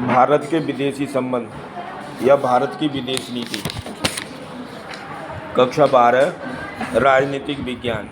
भारत के विदेशी संबंध या भारत की विदेश नीति। कक्षा 12 राजनीतिक विज्ञान।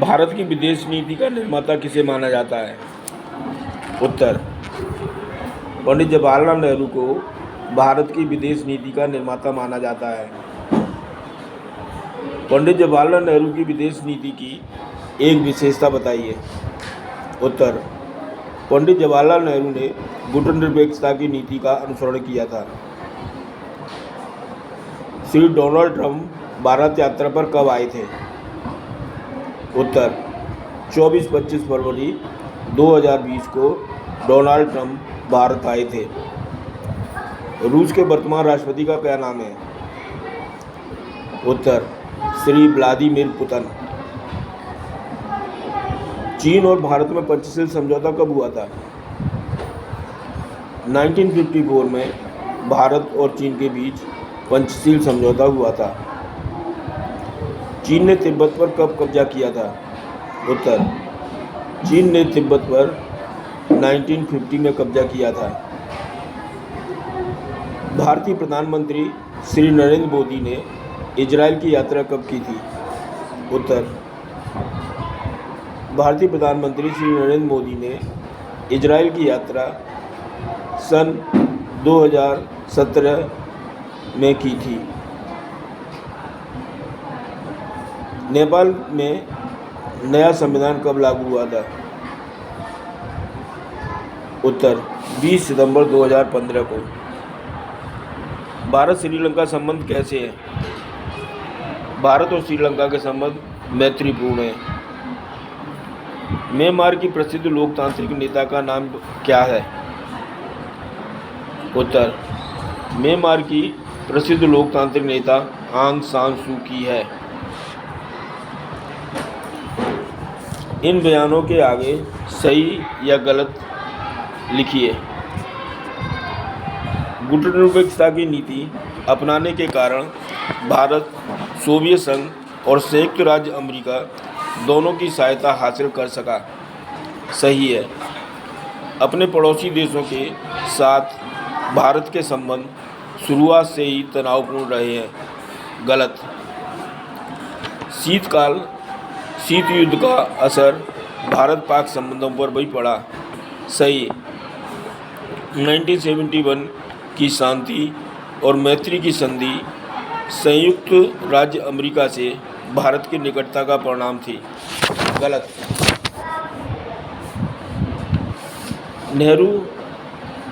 भारत की विदेश नीति का निर्माता किसे माना जाता है? उत्तर, पंडित जवाहरलाल नेहरू को भारत की विदेश नीति का निर्माता माना जाता है। पंडित जवाहरलाल नेहरू की विदेश नीति की एक विशेषता बताइए। उत्तर, पंडित जवाहरलाल नेहरू ने गुटनिरपेक्षता की नीति का अनुसरण किया था। श्री डोनाल्ड ट्रंप भारत यात्रा पर कब आए थे? उत्तर, 24-25 फरवरी 2020 को डोनाल्ड ट्रंप भारत आए थे। रूस के वर्तमान राष्ट्रपति का क्या नाम है? उत्तर, श्री व्लादिमीर पुतिन। चीन और भारत में पंचशील समझौता कब हुआ था? 1954 में भारत और चीन के बीच पंचशील समझौता हुआ था। चीन ने तिब्बत पर कब कब्जा किया था? उत्तर, चीन ने तिब्बत पर 1950 में कब्जा किया था। भारतीय प्रधानमंत्री श्री नरेंद्र मोदी ने इजराइल की यात्रा कब की थी? उत्तर, भारतीय प्रधानमंत्री श्री नरेंद्र मोदी ने इजराइल की यात्रा सन 2017 में की थी। नेपाल में नया संविधान कब लागू हुआ था? उत्तर, 20 सितंबर 2015 को। भारत श्रीलंका संबंध कैसे है? भारत और श्रीलंका के संबंध मैत्रीपूर्ण है। म्यांमार की प्रसिद्ध लोकतांत्रिक नेता का नाम क्या है? उत्तर, म्यांमार की प्रसिद्ध लोकतांत्रिक नेता आंग सान सू की है। इन बयानों के आगे सही या गलत लिखिए। गुटनिरपेक्षता की नीति अपनाने के कारण भारत सोवियत संघ और संयुक्त राज्य अमेरिका दोनों की सहायता हासिल कर सका। सही है। अपने पड़ोसी देशों के साथ भारत के संबंध शुरुआत से ही तनावपूर्ण रहे हैं। गलत। शीत युद्ध का असर भारत पाक संबंधों पर भी पड़ा। सही। 1971 की शांति और मैत्री की संधि संयुक्त राज्य अमेरिका से भारत की निकटता का परिणाम थी। गलत। नेहरू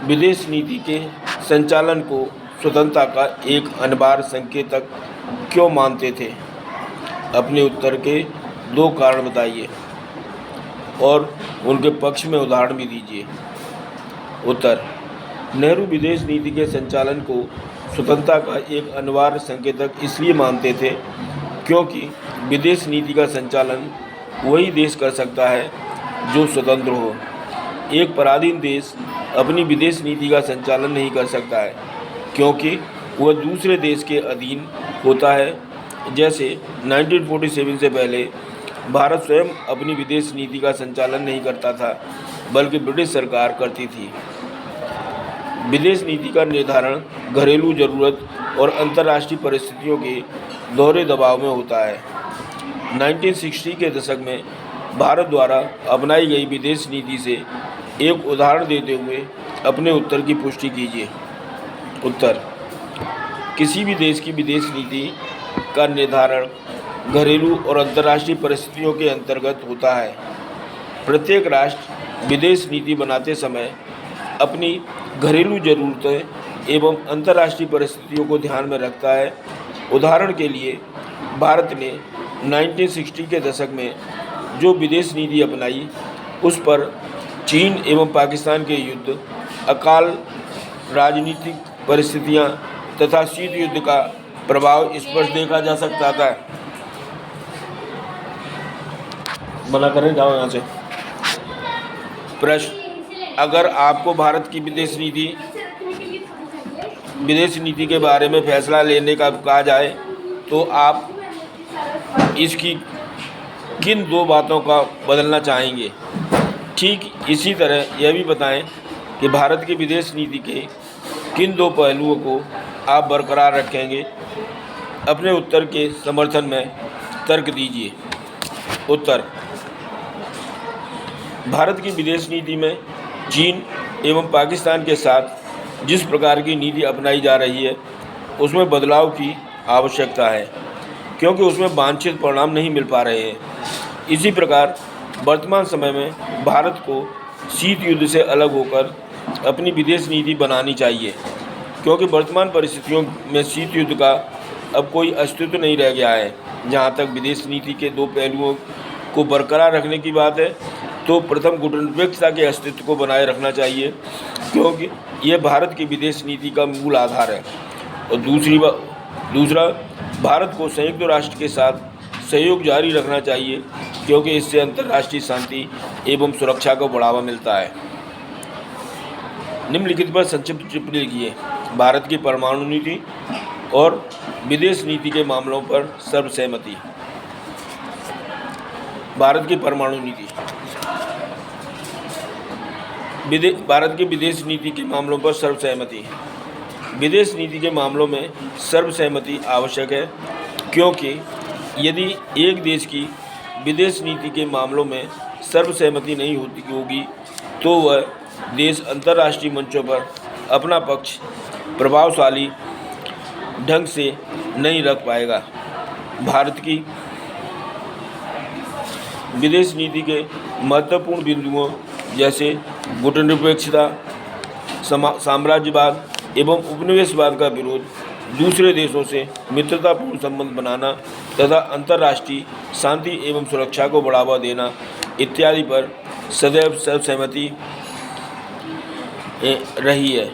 विदेश नीति के संचालन को स्वतंत्रता का एक अनिवार्य संकेतक क्यों मानते थे? अपने उत्तर के 2 कारण बताइए और उनके पक्ष में उदाहरण भी दीजिए। उत्तर, नेहरू विदेश नीति के संचालन को स्वतंत्रता का एक अनिवार्य संकेतक इसलिए मानते थे क्योंकि विदेश नीति का संचालन वही देश कर सकता है जो स्वतंत्र हो। एक पराधीन देश अपनी विदेश नीति का संचालन नहीं कर सकता है क्योंकि वह दूसरे देश के अधीन होता है। जैसे 1947 से पहले भारत स्वयं अपनी विदेश नीति का संचालन नहीं करता था बल्कि ब्रिटिश सरकार करती थी। विदेश नीति का निर्धारण घरेलू जरूरत और अंतर्राष्ट्रीय परिस्थितियों के दोहरे दबाव में होता है। 1960 के दशक में भारत द्वारा अपनाई गई विदेश नीति से एक उदाहरण देते हुए अपने उत्तर की पुष्टि कीजिए। उत्तर, किसी भी देश की विदेश नीति का निर्धारण घरेलू और अंतर्राष्ट्रीय परिस्थितियों के अंतर्गत होता है। प्रत्येक राष्ट्र विदेश नीति बनाते समय अपनी घरेलू ज़रूरतें एवं अंतर्राष्ट्रीय परिस्थितियों को ध्यान में रखता है। उदाहरण के लिए भारत ने 1960 के दशक में जो विदेश नीति अपनाई उस पर चीन एवं पाकिस्तान के युद्ध, अकाल राजनीतिक परिस्थितियां तथा शीत युद्ध का प्रभाव स्पष्ट देखा जा सकता था। मना करें, जाओ यहाँ से। प्रश्न, अगर आपको भारत की विदेश नीति के बारे में फैसला लेने का कहा जाए तो आप इसकी किन 2 बातों का बदलना चाहेंगे? ठीक इसी तरह यह भी बताएं कि भारत की विदेश नीति के किन दो पहलुओं को आप बरकरार रखेंगे। अपने उत्तर के समर्थन में तर्क दीजिए। उत्तर: भारत की विदेश नीति में चीन एवं पाकिस्तान के साथ जिस प्रकार की नीति अपनाई जा रही है उसमें बदलाव की आवश्यकता है, क्योंकि उसमें वांछित परिणाम नहीं मिल पा रहे हैं। इसी प्रकार वर्तमान समय में भारत को शीत युद्ध से अलग होकर अपनी विदेश नीति बनानी चाहिए, क्योंकि वर्तमान परिस्थितियों में शीत युद्ध का अब कोई अस्तित्व नहीं रह गया है। जहाँ तक विदेश नीति के दो पहलुओं को बरकरार रखने की बात है, तो प्रथम गुटनिरपेक्षता के अस्तित्व को बनाए रखना चाहिए, क्योंकि यह भारत की विदेश नीति का मूल आधार है। और दूसरा, भारत को संयुक्त राष्ट्र के साथ सहयोग जारी रखना चाहिए, क्योंकि इससे अंतर्राष्ट्रीय शांति एवं सुरक्षा को बढ़ावा मिलता है। निम्नलिखित पर संक्षिप्त टिप्पणी लिखिए। भारत की परमाणु नीति और विदेश नीति के मामलों पर सर्वसहमति। भारत की परमाणु नीति। भारत की विदेश नीति के मामलों पर सर्वसहमति। विदेश नीति के मामलों में सर्वसहमति आवश्यक है, क्योंकि यदि एक देश की विदेश नीति के मामलों में सर्वसहमति नहीं होगी तो वह देश अंतर्राष्ट्रीय मंचों पर अपना पक्ष प्रभावशाली ढंग से नहीं रख पाएगा। भारत की विदेश नीति के महत्वपूर्ण बिंदुओं जैसे गुटनिरपेक्षता, साम्राज्यवाद एवं उपनिवेशवाद का विरोध, दूसरे देशों से मित्रतापूर्ण संबंध बनाना तथा अंतर्राष्ट्रीय शांति एवं सुरक्षा को बढ़ावा देना इत्यादि पर सदैव सर्वसहमति रही है।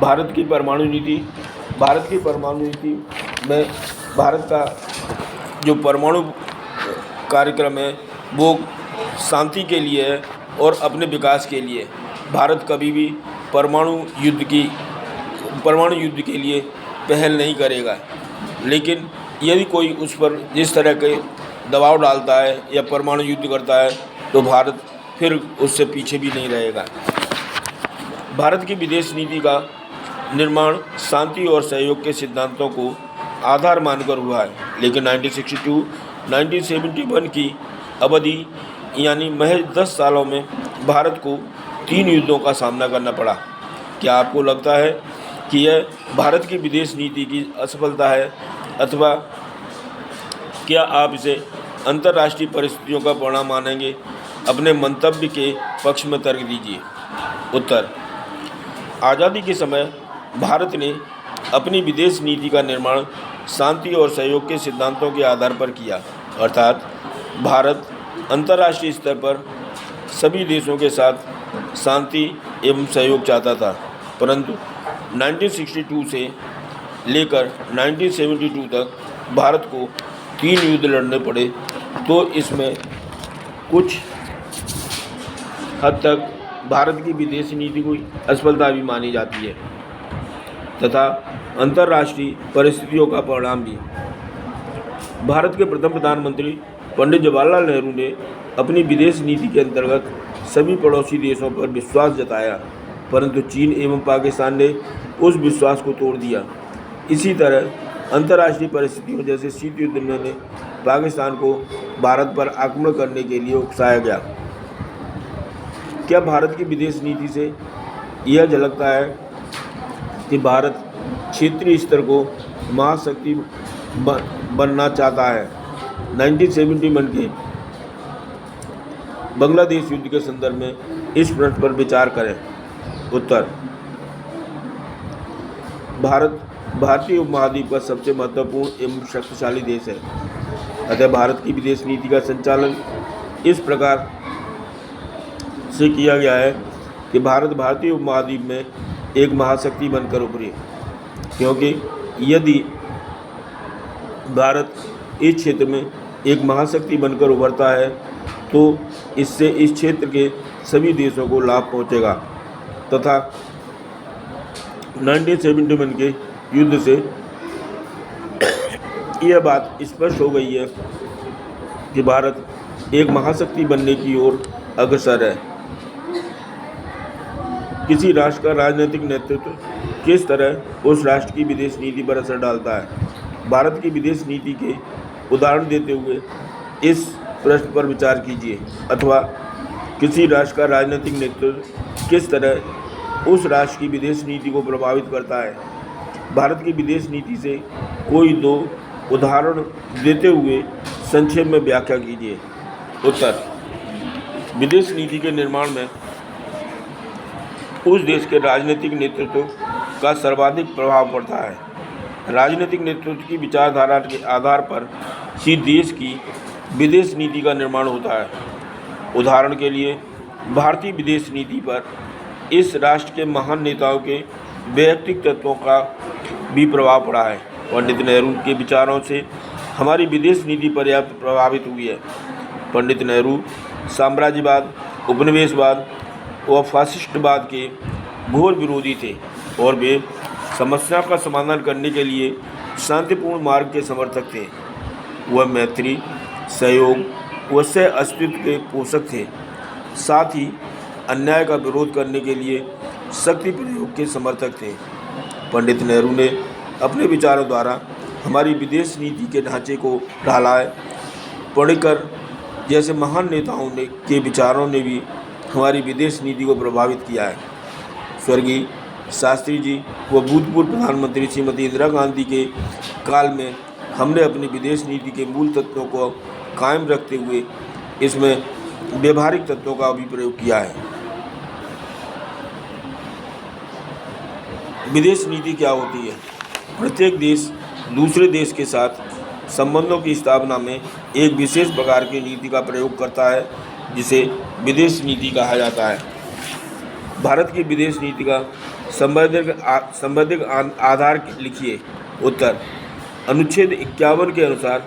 भारत की परमाणु नीति। भारत की परमाणु नीति में भारत का जो परमाणु कार्यक्रम है वो शांति के लिए है और अपने विकास के लिए। भारत कभी भी परमाणु युद्ध के लिए पहल नहीं करेगा, लेकिन यदि कोई उस पर जिस तरह के दबाव डालता है या परमाणु युद्ध करता है तो भारत फिर उससे पीछे भी नहीं रहेगा। भारत की विदेश नीति का निर्माण शांति और सहयोग के सिद्धांतों को आधार मानकर हुआ है, लेकिन 1962-1971 की अवधि यानी महज 10 सालों में भारत को 3 युद्धों का सामना करना पड़ा। क्या आपको लगता है कि यह भारत की विदेश नीति की असफलता है, अथवा क्या आप इसे अंतर्राष्ट्रीय परिस्थितियों का परिणाम मानेंगे? अपने मंतव्य के पक्ष में तर्क दीजिए। उत्तर: आज़ादी के समय भारत ने अपनी विदेश नीति का निर्माण शांति और सहयोग के सिद्धांतों के आधार पर किया, अर्थात भारत अंतर्राष्ट्रीय स्तर पर सभी देशों के साथ शांति एवं सहयोग चाहता था। परंतु 1962 से लेकर 1972 तक भारत को 3 युद्ध लड़ने पड़े, तो इसमें कुछ हद तक भारत की विदेशी नीति को असफलता भी मानी जाती है तथा अंतर्राष्ट्रीय परिस्थितियों का परिणाम भी। भारत के प्रथम प्रधानमंत्री पंडित जवाहरलाल नेहरू ने अपनी विदेश नीति के अंतर्गत सभी पड़ोसी देशों पर विश्वास जताया, परंतु चीन एवं पाकिस्तान ने उस विश्वास को तोड़ दिया। इसी तरह अंतर्राष्ट्रीय परिस्थितियों जैसे शीत युद्ध में पाकिस्तान को भारत पर आक्रमण करने के लिए उकसाया गया। क्या भारत की विदेश नीति से यह झलकता है कि भारत क्षेत्रीय स्तर को महाशक्ति बनना चाहता है? 1971 के बांग्लादेश युद्ध के संदर्भ में इस प्रश्न पर विचार करें। उत्तर: भारत भारतीय उपमहाद्वीप का सबसे महत्वपूर्ण एवं शक्तिशाली देश है, अतः भारत की विदेश नीति का संचालन इस प्रकार से किया गया है कि भारत भारतीय उपमहाद्वीप में एक महाशक्ति बनकर उभरे, क्योंकि यदि भारत इस क्षेत्र में एक महाशक्ति बनकर उभरता है तो इससे इस क्षेत्र के सभी देशों को लाभ पहुंचेगा तथा 1971 के युद्ध से यह बात स्पष्ट हो गई है कि भारत एक महाशक्ति बनने की ओर अग्रसर है। किसी राष्ट्र का राजनीतिक नेतृत्व किस तरह उस राष्ट्र की विदेश नीति पर असर डालता है। भारत की विदेश नीति के उदाहरण देते हुए इस प्रश्न पर विचार कीजिए, अथवा किसी राष्ट्र का राजनीतिक नेतृत्व किस तरह उस राष्ट्र की विदेश नीति को प्रभावित करता है। भारत की विदेश नीति से कोई दो उदाहरण देते हुए संक्षेप में व्याख्या कीजिए। उत्तर: विदेश नीति के निर्माण में उस देश के राजनीतिक नेतृत्व का सर्वाधिक प्रभाव पड़ता है। राजनीतिक नेतृत्व की विचारधारा के आधार पर ही देश की विदेश नीति का निर्माण होता है। उदाहरण के लिए, भारतीय विदेश नीति पर इस राष्ट्र के महान नेताओं के वैयक्तिक तत्वों का भी प्रभाव पड़ा है। पंडित नेहरू के विचारों से हमारी विदेश नीति पर्याप्त प्रभावित हुई है। पंडित नेहरू साम्राज्यवाद, उपनिवेशवाद व फासिस्टवाद के घोर विरोधी थे और वे समस्या का समाधान करने के लिए शांतिपूर्ण मार्ग के समर्थक थे। वह मैत्री, सहयोग व सह अस्तित्व के पोषक थे। साथ ही अन्याय का विरोध करने के लिए शक्ति प्रयोग के समर्थक थे। पंडित नेहरू ने अपने विचारों द्वारा हमारी विदेश नीति के ढांचे को ढाला है। पर्रिकर जैसे महान नेताओं ने के विचारों ने भी हमारी विदेश नीति को प्रभावित किया है। स्वर्गीय शास्त्री जी व भूतपूर्व प्रधानमंत्री श्रीमती इंदिरा गांधी के काल में हमने अपनी विदेश नीति के मूल तत्वों को कायम रखते हुए इसमें व्यवहारिक तत्वों का भी प्रयोग किया है। विदेश नीति क्या होती है? प्रत्येक देश दूसरे देश के साथ संबंधों की स्थापना में एक विशेष प्रकार की नीति का प्रयोग करता है, जिसे विदेश नीति कहा जाता है। भारत की विदेश नीति का संवैधानिक आधार लिखिए। उत्तर: अनुच्छेद 51 के अनुसार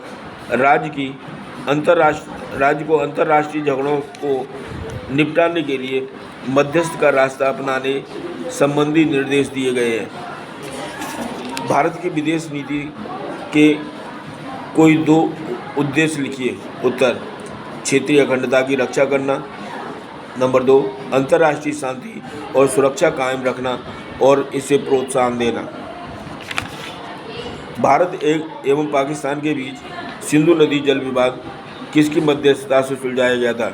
राज्य को अंतर्राष्ट्रीय झगड़ों को निपटाने के लिए मध्यस्थ का रास्ता अपनाने संबंधी निर्देश दिए गए हैं। भारत की विदेश नीति के कोई दो उद्देश्य लिखिए। उत्तर: क्षेत्रीय अखंडता की रक्षा करना। नंबर 2, अंतर्राष्ट्रीय शांति और सुरक्षा कायम रखना और इसे प्रोत्साहन देना। भारत एवं पाकिस्तान के बीच सिंधु नदी जल विवाद किसकी मध्यस्थता से सुलझाया गया था?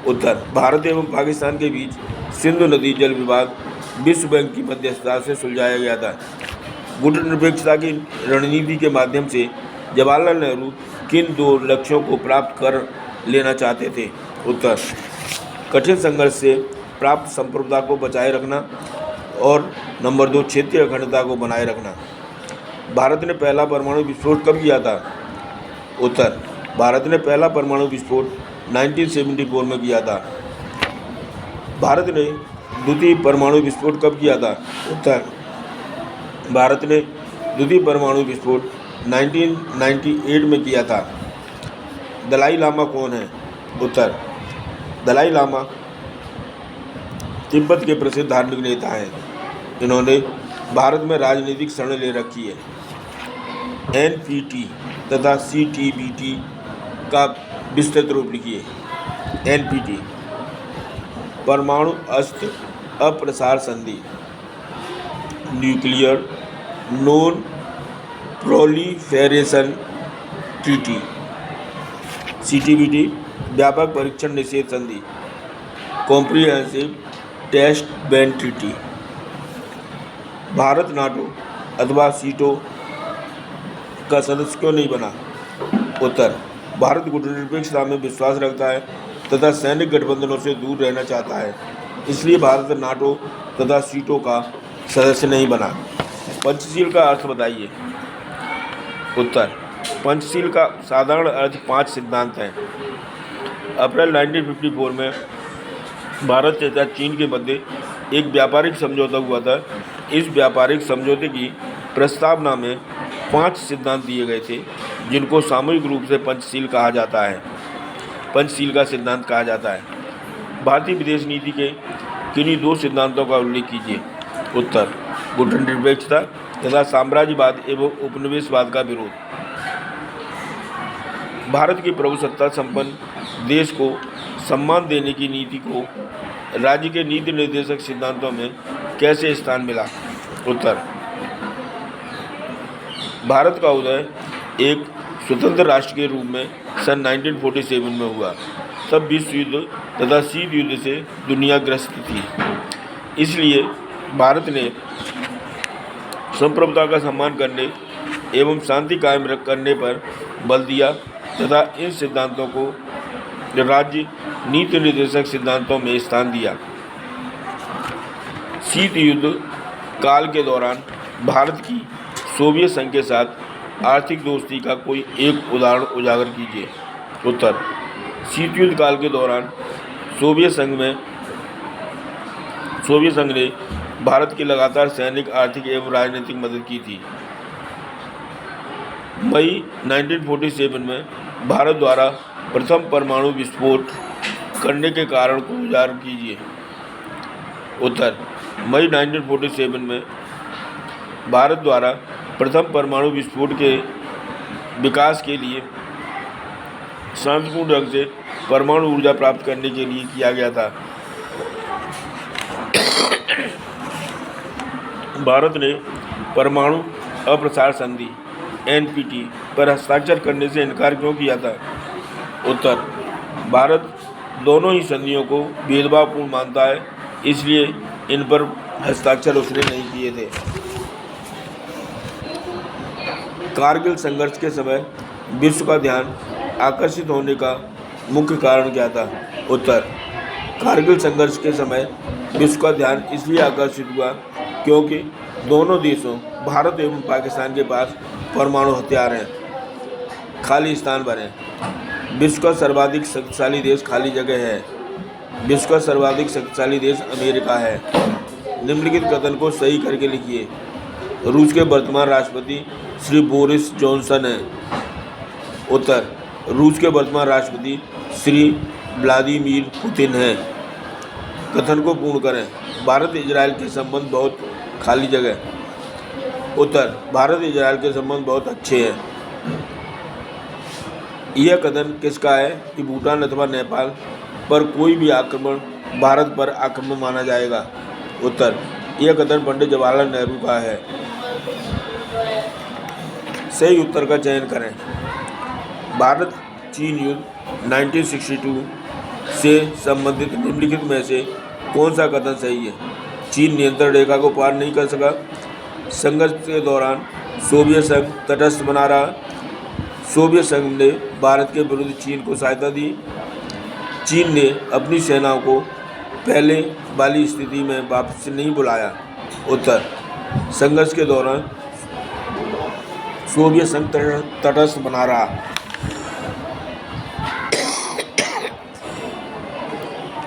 उत्तर: भारत एवं पाकिस्तान के बीच सिंधु नदी जल विवाद विश्व बैंक की मध्यस्थता से सुलझाया गया था। गुटनिरपेक्षता की रणनीति के माध्यम से जवाहरलाल नेहरू किन दो लक्ष्यों को प्राप्त कर लेना चाहते थे? उत्तर: कठिन संघर्ष से प्राप्त संप्रभुता को बचाए रखना और नंबर 2, क्षेत्रीय अखंडता को बनाए रखना। भारत ने पहला परमाणु विस्फोट कब किया था? उत्तर: भारत ने पहला परमाणु विस्फोट 1974 में किया था। भारत ने द्वितीय परमाणु विस्फोट कब किया था? उत्तर: भारत ने द्वितीय परमाणु विस्फोट 1998 में किया था। दलाई लामा कौन है? उत्तर: दलाई लामा तिब्बत के प्रसिद्ध धार्मिक नेता हैं। इन्होंने भारत में राजनीतिक शरण ले रखी है। एनपीटी तथा सीटीबीटी का विस्तृत रूप लिखिए। एनपीटी: परमाणु अस्त्र अप्रसार संधि, nuclear non proliferation treaty. CTBT: व्यापक परीक्षण निषेध संधि, comprehensive test ban treaty. Bharat NATO अथवा सीटो का सदस्य क्यों नहीं बना? उत्तर: भारत गुटनिरपेक्षता में विश्वास रखता है तथा सैनिक गठबंधनों से दूर रहना चाहता है, इसलिए भारत नाटो तथा सीटो का सदस्य नहीं बना। पंचशील का अर्थ बताइए। उत्तर: पंचशील का साधारण अर्थ 5 सिद्धांत हैं। अप्रैल 1954 में भारत तथा चीन के मध्य एक व्यापारिक समझौता हुआ था। इस व्यापारिक समझौते की प्रस्तावना में 5 सिद्धांत दिए गए थे, जिनको सामूहिक रूप से पंचशील कहा जाता है। पंचशील का सिद्धांत कहा जाता है। भारतीय विदेश नीति के किन्हीं 2 सिद्धांतों का उल्लेख कीजिए। उत्तर: गुटनिरपेक्षता तथा साम्राज्यवाद एवं उपनिवेशवाद का विरोध। भारत की प्रभुसत्ता संपन्न देश को सम्मान देने की नीति को राज्य के नीति निर्देशक सिद्धांतों में कैसे स्थान मिला? उत्तर, भारत का उदय एक स्वतंत्र राष्ट्र के रूप में सन 1947 में हुआ। तब विश्व युद्ध तथा शीत युद्ध से दुनिया ग्रस्त थी। इसलिए भारत ने संप्रभुता का सम्मान करने एवं शांति कायम करने पर बल दिया तथा इन सिद्धांतों को राज्य नीति निर्देशक सिद्धांतों में स्थान दिया। शीत युद्ध काल के दौरान भारत की सोवियत संघ के साथ आर्थिक दोस्ती का कोई एक उदाहरण उजागर कीजिए। उत्तर, शीत युद्ध काल के दौरान सोवियत संघ ने भारत की लगातार सैनिक, आर्थिक एवं राजनीतिक मदद की थी। मई 1947 में भारत द्वारा प्रथम परमाणु विस्फोट करने के कारण को उजागर कीजिए। उत्तर, मई 1947 में भारत द्वारा प्रथम परमाणु विस्फोट के विकास के लिए शांतिपूर्ण ढंग से परमाणु ऊर्जा प्राप्त करने के लिए किया गया था। भारत ने परमाणु अप्रसार संधि (NPT) पर हस्ताक्षर करने से इनकार क्यों किया था? उत्तर, भारत दोनों ही संधियों को भेदभावपूर्ण मानता है, इसलिए इन पर हस्ताक्षर उसने नहीं किए थे। कारगिल संघर्ष के समय विश्व का ध्यान आकर्षित होने का मुख्य कारण क्या था? उत्तर, कारगिल संघर्ष के समय विश्व का ध्यान इसलिए आकर्षित हुआ क्योंकि दोनों देशों भारत एवं पाकिस्तान के पास परमाणु हथियार हैं, खाली स्थान भर हैं। विश्व का सर्वाधिक शक्तिशाली देश खाली जगह है। विश्व का सर्वाधिक शक्तिशाली देश अमेरिका है। निम्नलिखित कथन को सही करके लिखिए। रूस के वर्तमान राष्ट्रपति श्री बोरिस जॉनसन हैं। उत्तर, रूस के वर्तमान राष्ट्रपति श्री व्लादिमीर पुतिन हैं। कथन को पूर्ण करें। भारत इजराइल के संबंध बहुत खाली जगह। उत्तर, भारत इजराइल के संबंध बहुत अच्छे हैं। यह कथन किसका है कि भूटान अथवा नेपाल पर कोई भी आक्रमण भारत पर आक्रमण माना जाएगा? उत्तर, यह कथन पंडित जवाहरलाल नेहरू का है। सही उत्तर का चयन करें। भारत चीन युद्ध 1962 से संबंधित निम्नलिखित में से कौन सा कथन सही है? चीन नियंत्रण रेखा को पार नहीं कर सका। संघर्ष के दौरान सोवियत संघ तटस्थ बना रहा। सोवियत संघ ने भारत के विरुद्ध चीन को सहायता दी। चीन ने अपनी सेनाओं को पहले वाली स्थिति में वापस नहीं बुलाया। उत्तर, संघर्ष के दौरान सोवियत संघ तटस्थ बना रहा।